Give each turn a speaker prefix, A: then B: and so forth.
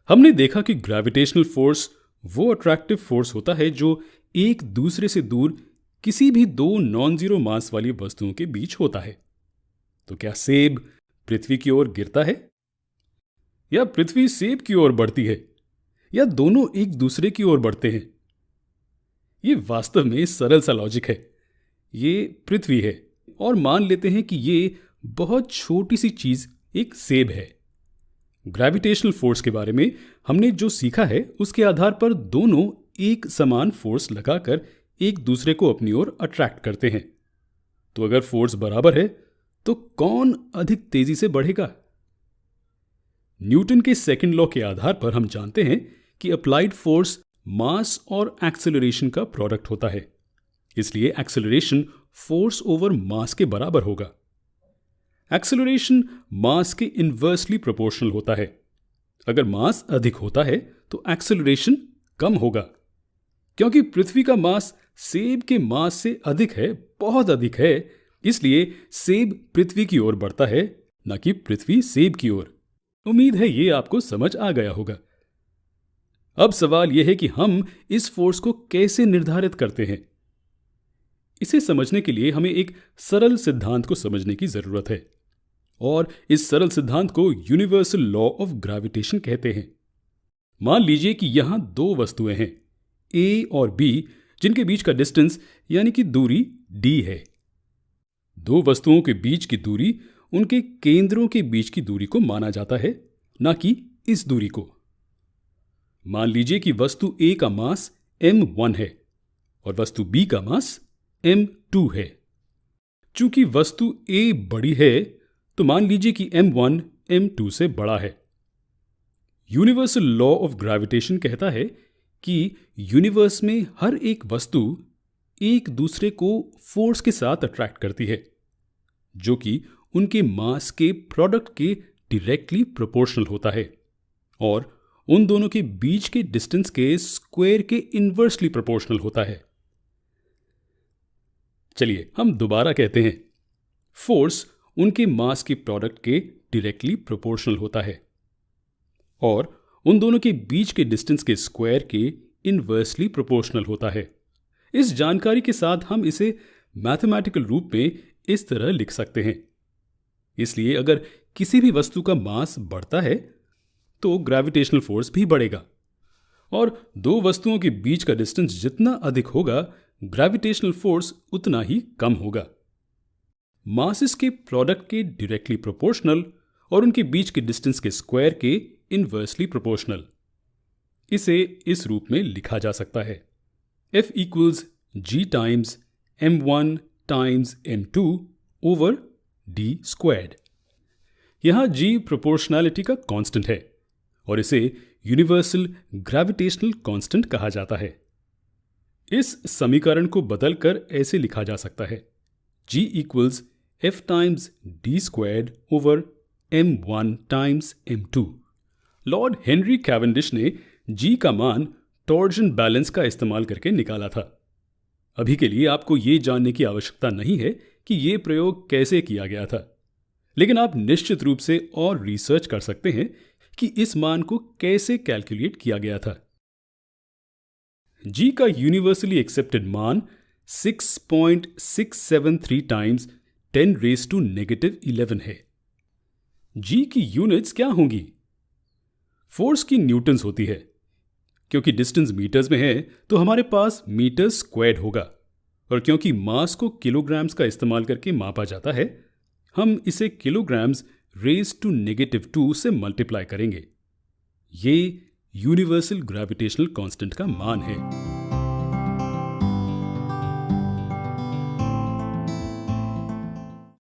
A: हमने देखा कि ग्रेविटेशनल फोर्स वो अट्रैक्टिव फोर्स होता है जो एक दूसरे से दूर किसी भी दो नॉन जीरो मास वाली वस्तुओं के बीच होता है। तो क्या सेब पृथ्वी की ओर गिरता है, या पृथ्वी सेब की ओर बढ़ती है, या दोनों एक दूसरे की ओर बढ़ते हैं? ये वास्तव में सरल सा लॉजिक है। ये पृथ्वी है और मान लेते हैं कि ये बहुत छोटी सी चीज एक सेब है। ग्रेविटेशनल फोर्स के बारे में हमने जो सीखा है उसके आधार पर दोनों एक समान फोर्स लगाकर एक दूसरे को अपनी ओर अट्रैक्ट करते हैं। तो अगर फोर्स बराबर है तो कौन अधिक तेजी से बढ़ेगा? न्यूटन के सेकंड लॉ के आधार पर हम जानते हैं कि अप्लाइड फोर्स मास और एक्सेलरेशन का प्रोडक्ट होता है, इसलिए एक्सेलरेशन फोर्स ओवर मास के बराबर होगा। एक्सेलरेशन मास के इन्वर्सली प्रोपोर्शनल होता है। अगर मास अधिक होता है तो एक्सेलरेशन कम होगा। क्योंकि पृथ्वी का मास सेब के मास से अधिक है, बहुत अधिक है, इसलिए सेब पृथ्वी की ओर बढ़ता है, न कि पृथ्वी सेब की ओर। उम्मीद है ये आपको समझ आ गया होगा। अब सवाल यह है कि हम इस फोर्स को कैसे निर्धारित करते हैं। इसे समझने के लिए हमें एक सरल सिद्धांत को समझने की जरूरत है, और इस सरल सिद्धांत को यूनिवर्सल लॉ ऑफ ग्रेविटेशन कहते हैं। मान लीजिए कि यहां दो वस्तुएं हैं, ए और बी, जिनके बीच का डिस्टेंस यानी कि दूरी डी है। दो वस्तुओं के बीच की दूरी उनके केंद्रों के बीच की दूरी को माना जाता है, ना कि इस दूरी को। मान लीजिए कि वस्तु ए का मास m1 है और वस्तु बी का मास m2 है। चूंकि वस्तु ए बड़ी है तो मान लीजिए कि m1 m2 से बड़ा है। यूनिवर्सल लॉ ऑफ ग्रेविटेशन कहता है कि यूनिवर्स में हर एक वस्तु एक दूसरे को फोर्स के साथ अट्रैक्ट करती है, जो कि उनके मास के प्रोडक्ट के डायरेक्टली प्रोपोर्शनल होता है और उन दोनों के बीच के डिस्टेंस के स्क्वायर के इन्वर्सली प्रोपोर्शनल होता है। चलिए हम दोबारा कहते हैं, फोर्स उनके मास के प्रोडक्ट के डायरेक्टली प्रोपोर्शनल होता है और उन दोनों के बीच के डिस्टेंस के स्क्वायर के इन्वर्सली प्रोपोर्शनल होता है। इस जानकारी के साथ हम इसे मैथमेटिकल रूप में इस तरह लिख सकते हैं। इसलिए अगर किसी भी वस्तु का मास बढ़ता है तो ग्रेविटेशनल फोर्स भी बढ़ेगा, और दो वस्तुओं के बीच का डिस्टेंस जितना अधिक होगा, ग्रेविटेशनल फोर्स उतना ही कम होगा। मासेस के प्रोडक्ट के डायरेक्टली प्रोपोर्शनल और उनके बीच के डिस्टेंस के स्क्वायर के इन्वर्सली प्रोपोर्शनल। इसे इस रूप में लिखा जा सकता है, F equals G times m1 times m2 over d squared। यहां G प्रोपोर्शनैलिटी का कांस्टेंट है और इसे यूनिवर्सल ग्रेविटेशनल कांस्टेंट कहा जाता है। इस समीकरण को बदलकर ऐसे लिखा जा सकता है, G equals F times d squared over m1 times m2। Lord Henry Cavendish ने G का मान टॉर्जन बैलेंस का इस्तेमाल करके निकाला था। अभी के लिए आपको यह जानने की आवश्यकता नहीं है कि यह प्रयोग कैसे किया गया था, लेकिन आप निश्चित रूप से और रिसर्च कर सकते हैं कि इस मान को कैसे कैलकुलेट किया गया था। G का यूनिवर्सली एक्सेप्टेड मान 6.673 टाइम्स 10⁻⁻11 है। G की यूनिट्स क्या होंगी? फोर्स की न्यूटन्स होती है। क्योंकि डिस्टेंस मीटर्स में है तो हमारे पास मीटर स्क्वायर्ड होगा, और क्योंकि मास को किलोग्राम्स का इस्तेमाल करके मापा जाता है, हम इसे किलोग्राम्स (-2) से मल्टीप्लाई करेंगे। ये यूनिवर्सल ग्रेविटेशनल कांस्टेंट का मान है।